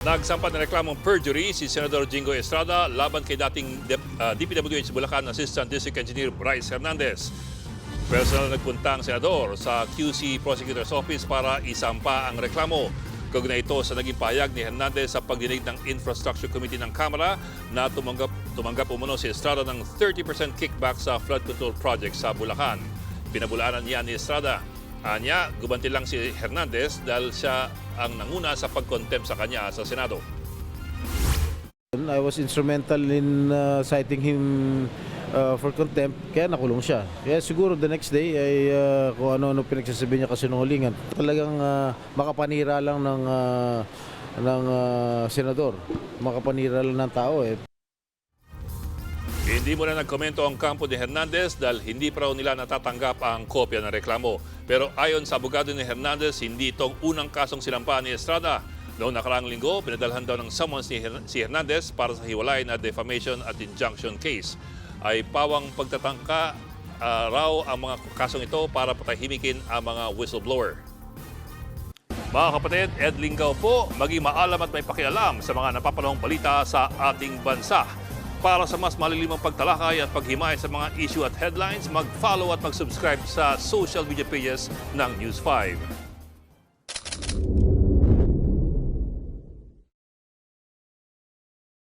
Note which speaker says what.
Speaker 1: Nagsampa ng reklamong perjury si Senador Jingo Estrada laban kay dating DPWH Bulacan Assistant District Engineer Bryce Hernandez. Personal nagpunta ang senador sa QC Prosecutor's Office para isampa ang reklamo. Kaugnay ito sa naging pahayag ni Hernandez sa pagdinig ng Infrastructure Committee ng Kamara na tumanggap umano si Estrada ng 30% kickback sa flood control project sa Bulacan. Pinabulaanan niya ni Estrada. Anya, gubanti lang si Hernandez dahil siya ang nanguna sa pag-contempt sa kanya sa Senado.
Speaker 2: I was instrumental in citing him for contempt, kaya nakulong siya. Kaya siguro the next day ay kung ano-ano pinagsasabi niya kasinungalingan. Talagang makapanira lang ng senador, makapanira lang ng tao eh.
Speaker 1: Hindi mo na nagkomento ang kampo ni Hernandez dahil hindi pa raw nila natatanggap ang kopya ng reklamo. Pero ayon sa abogado ni Hernandez, hindi itong unang kasong sinampahan ni Estrada. Noong nakaraang linggo, pinadalhan daw ng summons si Hernandez para sa hiwalay na defamation at injunction case. Ay pawang pagtatangka raw ang mga kasong ito para patahimikin ang mga whistleblower. Mga kapatid, Ed Lingaw po, maging maalam at may pakialam sa mga napapanahong balita sa ating bansa. Para sa mas malilimang pagtalakay at paghimay sa mga issue at headlines, mag-follow at mag-subscribe sa social media pages ng News 5.